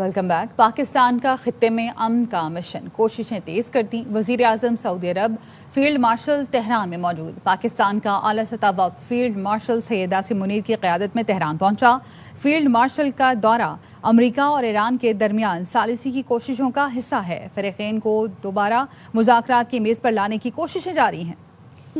Welcome back. Pakistan کا خطے میں امن کا مشن، کوششیں تیز کرتی۔ وزیر اعظم سعودی عرب فیلڈ مارشل تہران میں موجود۔ پاکستان کا اعلیٰ سطح وفد فیلڈ مارشل سید عاصم منیر کی قیادت میں تہران پہنچا۔ فیلڈ مارشل کا دورہ امریکہ اور ایران کے درمیان ثالثی کی کوششوں کا حصہ ہے۔ فریقین کو دوبارہ مذاکرات کی میز پر لانے کی کوششیں جاری ہیں۔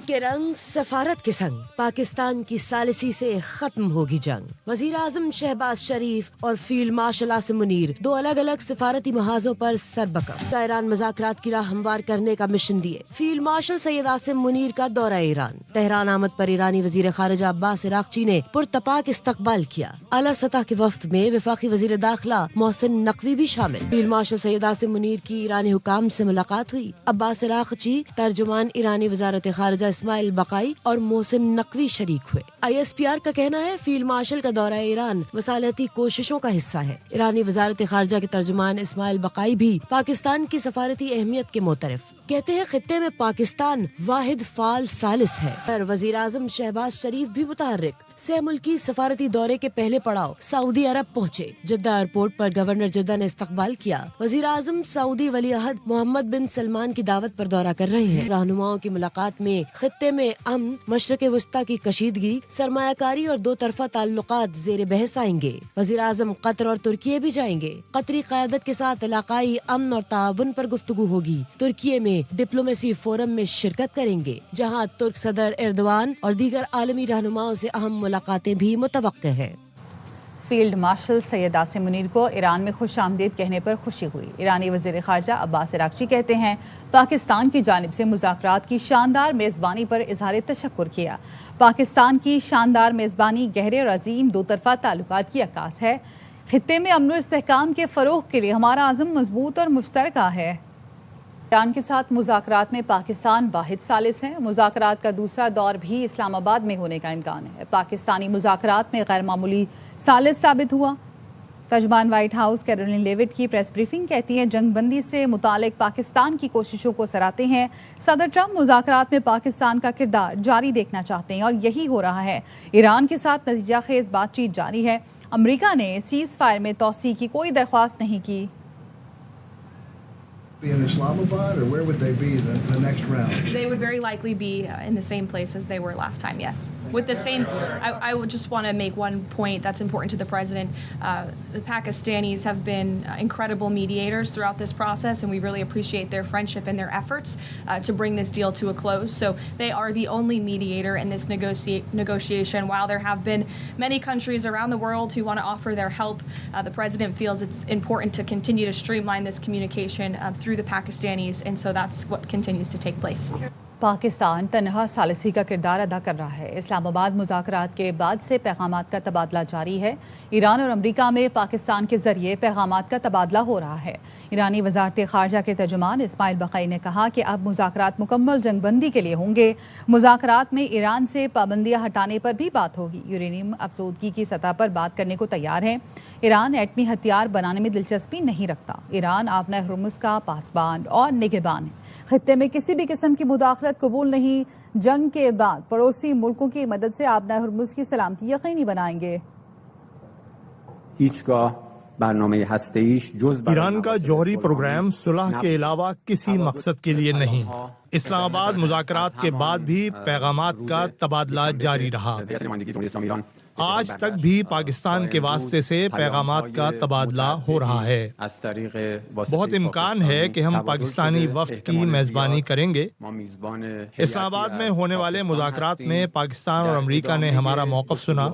کے رنگ سفارت کے سنگ، پاکستان کی ثالثی سے ختم ہوگی جنگ۔ وزیر اعظم شہباز شریف اور فیلڈ مارشل عاصم منیر دو الگ الگ سفارتی محاذوں پر سربکف ایران مذاکرات کی راہ ہموار کرنے کا مشن دیے۔ فیلڈ مارشل سید عاصم منیر کا دورہ ایران، تہران آمد پر ایرانی وزیر خارجہ عباس عراقچی نے پرتپاک استقبال کیا۔ اعلیٰ سطح کے وفد میں وفاقی وزیر داخلہ محسن نقوی بھی شامل۔ فیلڈ مارشل سید عاصم منیر کی ایرانی حکام سے ملاقات ہوئی۔ عباس عراقچی، ترجمان ایرانی وزارت خارجہ اسماعیل بقائی اور محسن نقوی شریک ہوئے۔ ISPR کا کہنا ہے فیلڈ مارشل کا دورہ ایران مصالحتی کوششوں کا حصہ ہے۔ ایرانی وزارت خارجہ کے ترجمان اسماعیل بقائی بھی پاکستان کی سفارتی اہمیت کے معترف، کہتے ہیں خطے میں پاکستان واحد فعال ثالث ہے۔ اور وزیر اعظم شہباز شریف بھی متحرک۔ سہ ملکی سفارتی دورے کے پہلے پڑاؤ سعودی عرب پہنچے۔ جدہ ایئرپورٹ پر گورنر جدہ نے استقبال کیا۔ وزیر اعظم سعودی ولی عہد محمد بن سلمان کی دعوت پر دورہ کر رہے ہیں۔ رہنماؤں کی ملاقات میں خطے میں امن، مشرق وسطی کی کشیدگی، سرمایہ کاری اور دو طرفہ تعلقات زیر بحث آئیں گے۔ وزیر اعظم قطر اور ترکیے بھی جائیں گے۔ قطری قیادت کے ساتھ علاقائی امن اور تعاون پر گفتگو ہوگی۔ ترکیے میں ڈپلومیسی فورم میں شرکت کریں گے، جہاں ترک صدر ایردوان اور دیگر عالمی رہنماؤں سے اہم ملاقاتیں بھی متوقع ہیں۔ فیلڈ مارشل سید عاصم منیر کو ایران میں خوش آمدید کہنے پر خوشی ہوئی۔ ایرانی وزیر خارجہ عباس عراقچی کہتے ہیں پاکستان کی جانب سے مذاکرات کی شاندار میزبانی پر اظہار تشکر کیا۔ پاکستان کی شاندار میزبانی گہرے اور عظیم دو طرفہ تعلقات کی عکاس ہے۔ خطے میں امن و استحکام کے فروغ کے لیے ہمارا عزم مضبوط اور مشترکہ ہے۔ ایران کے ساتھ مذاکرات میں پاکستان واحد ثالث ہے۔ مذاکرات کا دوسرا دور بھی اسلام آباد میں ہونے کا امکان ہے۔ پاکستانی مذاکرات میں غیر معمولی ثالث ثابت ہوا۔ ترجمان وائٹ ہاؤس کیرولین لیوٹ کی پریس بریفنگ کہتی ہے جنگ بندی سے متعلق پاکستان کی کوششوں کو سراہتے ہیں۔ صدر ٹرمپ مذاکرات میں پاکستان کا کردار جاری دیکھنا چاہتے ہیں اور یہی ہو رہا ہے۔ ایران کے ساتھ نتیجہ خیز بات چیت جاری ہے۔ امریکہ نے سیز فائر میں توسیع کی کوئی درخواست نہیں کی۔ In Islamabad, or where would they be the next round? They would very likely be in the same place as they were last time, yes. With the same, I would just want to make one point that's important to the president. The Pakistanis have been incredible mediators throughout this process, and we really appreciate their friendship and their efforts to bring this deal to a close. So they are the only mediator in this negotiation. While there have been many countries around the world who want to offer their help, the president feels it's important to continue to streamline this communication through the Pakistanis, and so that's what continues to take place. Pakistan تنہا ثالثی کا کردار ادا کر رہا ہے۔ اسلام آباد مذاکرات کے بعد سے پیغامات کا تبادلہ جاری ہے۔ ایران اور امریکہ میں پاکستان کے ذریعے پیغامات کا تبادلہ ہو رہا ہے۔ ایرانی وزارت خارجہ کے ترجمان اسماعیل بقائی نے کہا کہ اب مذاکرات مکمل جنگ بندی کے لیے ہوں گے۔ مذاکرات میں ایران سے پابندیاں ہٹانے پر بھی بات ہوگی۔ یورینیم افزودگی کی سطح پر بات کرنے کو تیار ہے۔ ایران ایٹمی ہتھیار بنانے میں دلچسپی نہیں رکھتا۔ ایران آبنہ ہرمز کا پاسبان اور نگہبان ہے۔ خطے میں کسی بھی قسم کی مداخلت قبول نہیں۔ جنگ کے بعد پڑوسی ملکوں کی مدد سے آبنہ ہرمز کی سلامتی یقینی بنائیں گے۔ ایران کا جوہری پروگرام صلح کے علاوہ کسی مقصد کے لیے نہیں۔ اسلام آباد مذاکرات کے بعد بھی پیغامات کا تبادلہ جاری رہا۔ آج تک بھی پاکستان کے واسطے سے پیغامات کا تبادلہ ہو رہا ہے۔ بہت امکان ہے کہ ہم پاکستانی وفد کی میزبانی کریں گے۔ اسلام آباد میں ہونے والے مذاکرات میں پاکستان اور امریکہ نے ہمارا موقف سنا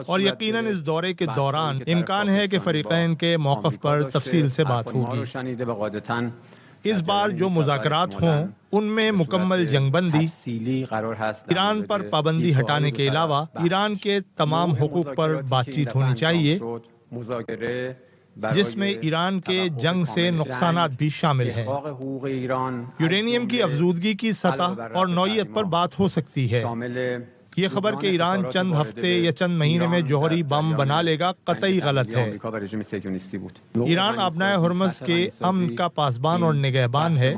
اور یقیناً اس دورے کے دوران امکان ہے کہ فریقین کے موقف پر تفصیل سے بات ہوگی۔ اس بار جو مذاکرات ہوں ان میں مکمل جنگ بندی، ایران پر پابندی ہٹانے کے علاوہ ایران کے تمام حقوق پر بات چیت ہونی چاہیے، جس میں ایران کے جنگ سے نقصانات بھی شامل ہیں۔ یورینیم کی افزودگی کی سطح اور نوعیت پر بات ہو سکتی ہے۔ یہ خبر کہ ایران چند ہفتے یا چند مہینے میں جوہری بم بنا لے گا قطعی غلط ہے۔ ایران آبنائے ہرمز کے امن کا پاسبان اور نگہبان ہے۔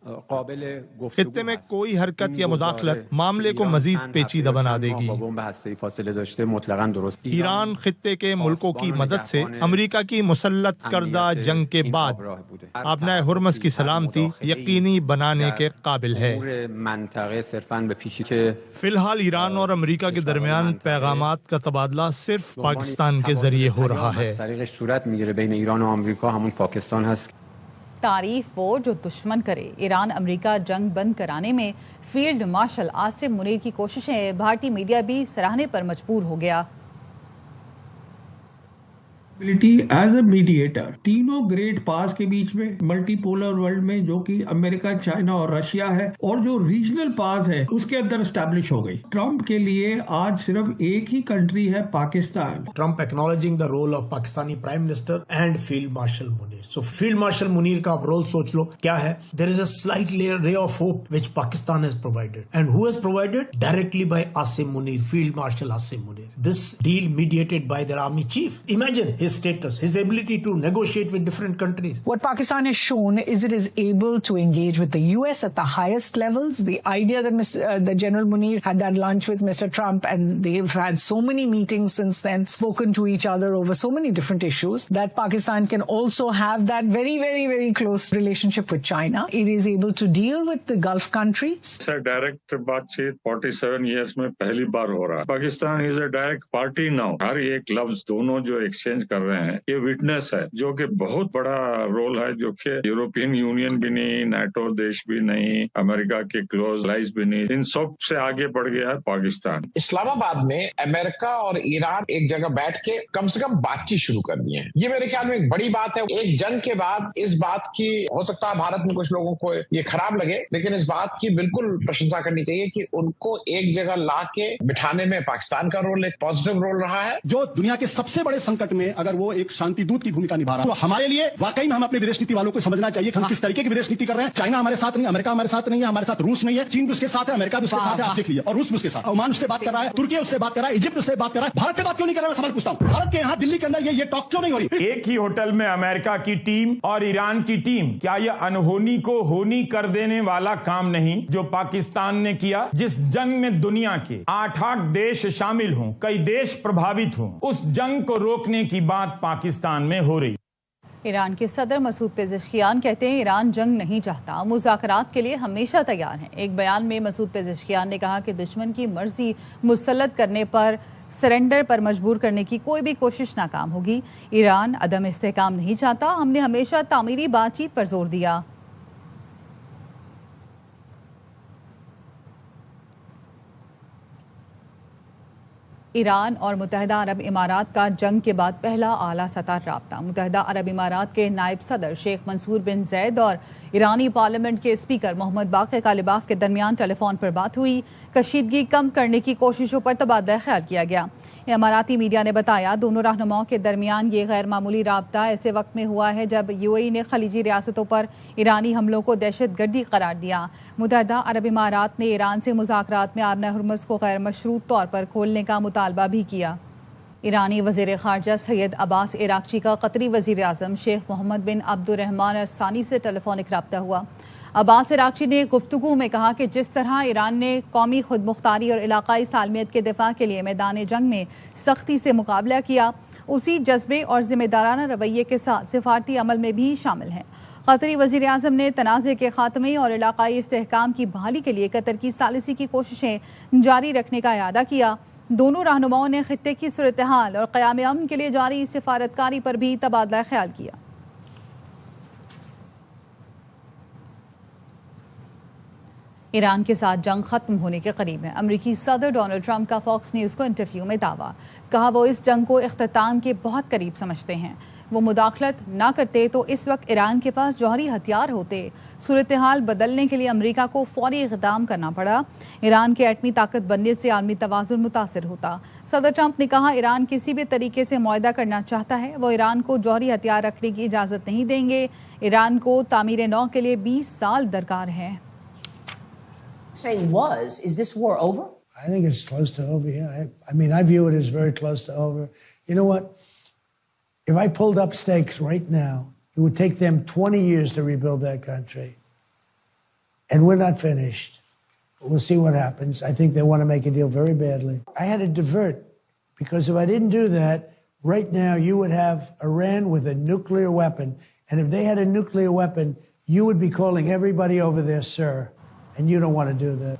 خطے میں کوئی حرکت یا مداخلت معاملے کو مزید پیچیدہ بنا دے گی۔ ایران خطے کے ملکوں کی مدد سے امریکا کی مسلط کردہ جنگ کے بعد آبنائے ہرمز کی سلامتی یقینی بنانے کے قابل ہے۔ فی الحال ایران اور امریکا کے درمیان پیغامات کا تبادلہ صرف پاکستان کے ذریعے ہو رہا ہے۔ تعریف وہ جو دشمن کرے۔ ایران امریکہ جنگ بند کرانے میں فیلڈ مارشل عاصم منیر کی کوششیں بھارتی میڈیا بھی سراہنے پر مجبور ہو گیا۔ ایز اے میڈیٹر تینوں گریٹ پاس کے بیچ میں ملٹی پولر ورلڈ میں جو کہ امریکہ، چائنا اور رشیا ہے، اور جو ریجنل پاس ہے اس کے اندر اسٹیبلش ہو گئی۔ ٹرمپ کے لیے آج صرف ایک ہی کنٹری ہے، Pakistan. Trump acknowledging the role of Pakistani Prime Minister and Field Marshal Munir. So Field Marshal Munir کا رول سوچ لو کیا ہے۔ There is a slight ray of hope which Pakistan has provided. And who has provided? Directly by Asim Munir, Field Marshal Asim Munir. This deal mediated by their army chief. Imagine his status, his ability to negotiate with different countries. What Pakistan has shown is it is able to engage with the US at the highest levels. The idea that the General Munir had that lunch with Mr. Trump, and they've had so many meetings since then, spoken to each other over so many different issues, that Pakistan can also have that very, very, very close relationship with China. It is able to deal with the Gulf countries. It's a direct بات چیت 47 years میں پہلی بار ہو رہا ہے۔ Pakistan is a direct party now. ہر ایک لفظ دونوں جو ایکسچینج کر رہے ہیں یہ وٹنس ہے، جو کہ بہت بڑا رول ہے، جو کہ یورپین یونین بھی نہیں، نیٹو دیش بھی نہیں، امریکہ کے کلوز لائز بھی نہیں، ان سب سے آگے بڑھ گیا ہے پاکستان۔ اسلام آباد میں امریکہ اور ایران ایک جگہ بیٹھ کے کم سے کم بات چیت شروع کر دی ہے۔ یہ میرے خیال میں ایک بڑی بات ہے۔ ایک جنگ کے بعد اس بات کی، ہو سکتا ہے بھارت میں کچھ لوگوں کو یہ خراب لگے، لیکن اس بات کی بالکل پرشنسا کرنی چاہیے کہ ان کو ایک جگہ لا کے بٹھانے میں پاکستان کا رول ایک پازیٹیو رول رہا ہے۔ جو دنیا کے سب سے بڑے سنکٹ میں اگر وہ ایک شانتی دودت کی بھومکا نبھا رہا ہے تو ہمارے لیے واقعی میں ہم اپنے ودیش نیتی والوں کو سمجھنا چاہیے کہ ہم کس طریقے کی ودیش نیتی کر رہے ہیں۔ چائنا ہمارے ساتھ نہیں، امریکہ ہمارے ساتھ نہیں ہے، ہمارے ساتھ روس نہیں ہے، چین بھی اس کے ساتھ ہے، امریکہ بھی اس کے ساتھ ہے، آپ دیکھ لیجیے، اور روس بھی اس کے ساتھ، عمان اس سے بات کر رہا ہے، ترکی اس سے بات کر رہا ہے، ایجپٹ اس سے بات کر رہا ہے، بھارت سے بات کیوں نہیں کر رہا ہے؟ میں سوال پوچھتا ہوں، بھارت کے یہاں دلی کے اندر یہ ٹاک کیوں نہیں ہو رہی؟ ایک ہی ہوٹل میں امریکہ کی ٹیم اور ایران کی ٹیم، کیا یہ انہونی کو ہونی کر دینے والا کام نہیں جو پاکستان نے کیا؟ جس جنگ میں دنیا کے 8 دیش شامل ہوں، کئی دیش پربھاوت ہوں، اس جنگ کو روکنے کی بات پاکستان میں ہو رہی۔ ایران کے صدر مسعود پزشکیان کہتے ہیں ایران جنگ نہیں چاہتا، مذاکرات کے لیے ہمیشہ تیار ہیں۔ ایک بیان میں مسعود پزشکیان نے کہا کہ دشمن کی مرضی مسلط کرنے پر، سرنڈر پر مجبور کرنے کی کوئی بھی کوشش ناکام ہوگی۔ ایران عدم استحکام نہیں چاہتا، ہم نے ہمیشہ تعمیری بات چیت پر زور دیا۔ ایران اور متحدہ عرب امارات کا جنگ کے بعد پہلا اعلیٰ سطح رابطہ۔ متحدہ عرب امارات کے نائب صدر شیخ منصور بن زید اور ایرانی پارلیمنٹ کے اسپیکر محمد باقر کالباف کے درمیان ٹیلی فون پر بات ہوئی۔ کشیدگی کم کرنے کی کوششوں پر تبادلہ خیال کیا گیا۔ اماراتی میڈیا نے بتایا دونوں رہنماؤں کے درمیان یہ غیر معمولی رابطہ ایسے وقت میں ہوا ہے جب یو اے ای نے خلیجی ریاستوں پر ایرانی حملوں کو دہشت گردی قرار دیا۔ متحدہ عرب امارات نے ایران سے مذاکرات میں آبنۂ ہرمز کو غیر مشروط طور پر کھولنے کا مطالبہ بھی کیا۔ ایرانی وزیر خارجہ سید عباس عراقچی کا قطری وزیر اعظم شیخ محمد بن عبد الرحمن الثانی سے ٹیلی فونک رابطہ ہوا۔ عباس عراقچی نے گفتگو میں کہا کہ جس طرح ایران نے قومی خود مختاری اور علاقائی سالمیت کے دفاع کے لیے میدان جنگ میں سختی سے مقابلہ کیا، اسی جذبے اور ذمہ دارانہ رویے کے ساتھ سفارتی عمل میں بھی شامل ہیں۔ قطری وزیر اعظم نے تنازع کے خاتمے اور علاقائی استحکام کی بحالی کے لیے قطر کی ثالثی کی کوششیں جاری رکھنے کا اعادہ کیا۔ دونوں رہنماؤں نے خطے کی صورتحال اور قیام امن کے لیے جاری سفارتکاری پر بھی تبادلہ خیال کیا۔ ایران کے ساتھ جنگ ختم ہونے کے قریب ہے۔ امریکی صدر ڈونلڈ ٹرمپ کا فاکس نیوز کو انٹرویو میں دعویٰ، کہا وہ اس جنگ کو اختتام کے بہت قریب سمجھتے ہیں۔ وہ مداخلت نہ کرتے تو اس وقت ایران کے پاس جوہری ہتھیار ہوتے۔ صورتحال بدلنے کے لیے امریکہ کو فوری اقدام کرنا پڑا۔ ایران کے ایٹمی طاقت بننے سے عالمی توازن متاثر ہوتا۔ صدر ٹرمپ نے کہا ایران کسی بھی طریقے سے معاہدہ کرنا چاہتا ہے، وہ ایران کو جوہری ہتھیار رکھنے کی اجازت نہیں دیں گے۔ ایران کو تعمیر نو کے لیے 20 سال درکار ہے۔ Is this war over? I think it's close to over, yeah. I mean, I view it as very close to over. You know what? If I pulled up stakes right now, it would take them 20 years to rebuild that country. and we're not finished. We'll see what happens. I think they want to make a deal very badly. I had to divert, because if I didn't do that, right now you would have Iran with a nuclear weapon. And if they had a nuclear weapon, you would be calling everybody over there, sir. And you don't want to do that.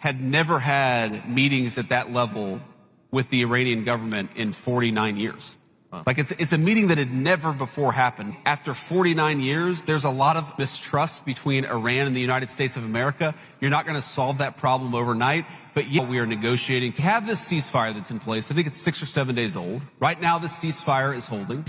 Had never had meetings at that level with the Iranian government in 49 years. Like it's a meeting that had never before happened. After 49 years, there's a lot of mistrust between Iran and the United States of America. You're not going to solve that problem overnight, but yet we are negotiating to have this ceasefire that's in place. I think it's 6 or 7 days old. Right now, the ceasefire is holding.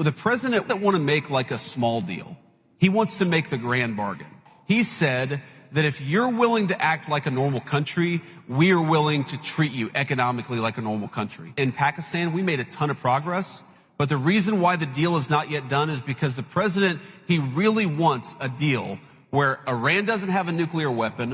The president doesn't want to make like a small deal. He wants to make the grand bargain. He said that if you're willing to act like a normal country, we are willing to treat you economically like a normal country. In Pakistan, we made a ton of progress. But the reason why the deal is not yet done is because the president, he really wants a deal where Iran doesn't have a nuclear weapon.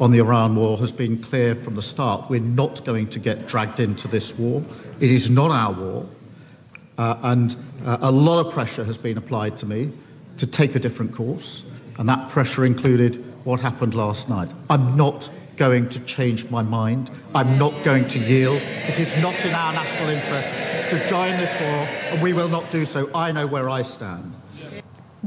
On the Iran war has been clear from the start. We're not going to get dragged into this war. It is not our war. And a lot of pressure has been applied to me to take a different course. And that pressure included what happened last night. I'm not going to change my mind. I'm not going to yield. It is not in our national interest to join this war, and we will not do so. I know where I stand.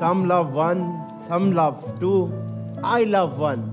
Some love one, some love two, I love one.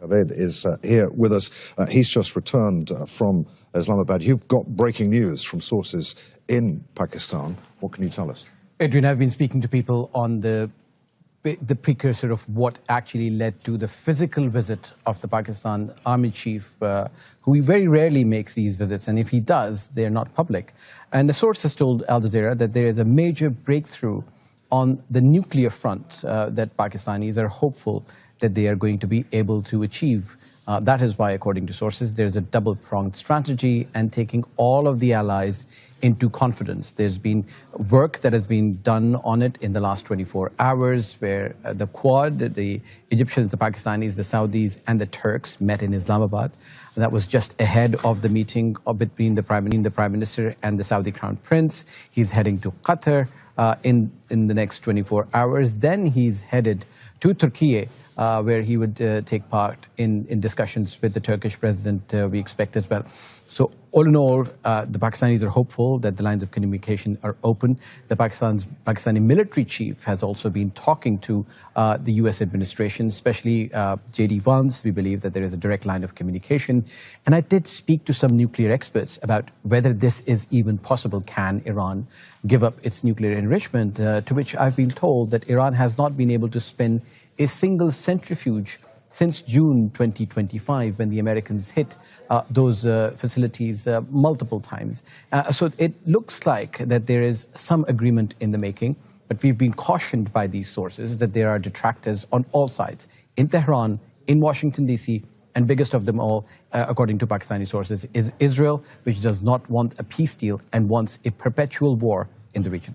Javed is here with us. He's just returned from Islamabad. You've got breaking news from sources in Pakistan. What can you tell us? Adrian, I've been speaking to people on the precursor of what actually led to the physical visit of the Pakistan Army Chief, who very rarely makes these visits, and if he does, they're not public. And the source has told Al Jazeera that there is a major breakthrough on the nuclear front that Pakistanis are hopeful that they are going to be able to achieve. That is why, according to sources, there's a double-pronged strategy and taking all of the allies into confidence. There's been work that has been done on it in the last 24 hours where the Quad, the Egyptians, the Pakistanis, the Saudis and the Turks met in Islamabad. That was just ahead of the meeting between the Prime Minister and the Saudi Crown Prince. He's heading to Qatar in the next 24 hours. Then he's headed to Turkey, where he would take part in discussions with the Turkish president, we expect as well. So all in all, the Pakistanis are hopeful that the lines of communication are open. The Pakistani military chief has also been talking to the US administration, especially J.D. Vance. We believe that there is a direct line of communication. And I did speak to some nuclear experts about whether this is even possible. Can Iran give up its nuclear enrichment? To which I've been told that Iran has not been able to spin a single centrifuge since June 2025, when the Americans hit those facilities multiple times. So it looks like that there is some agreement in the making, but we've been cautioned by these sources that there are detractors on all sides, in Tehran, in Washington, D.C., and biggest of them all, according to Pakistani sources, is Israel, which does not want a peace deal and wants a perpetual war in the region.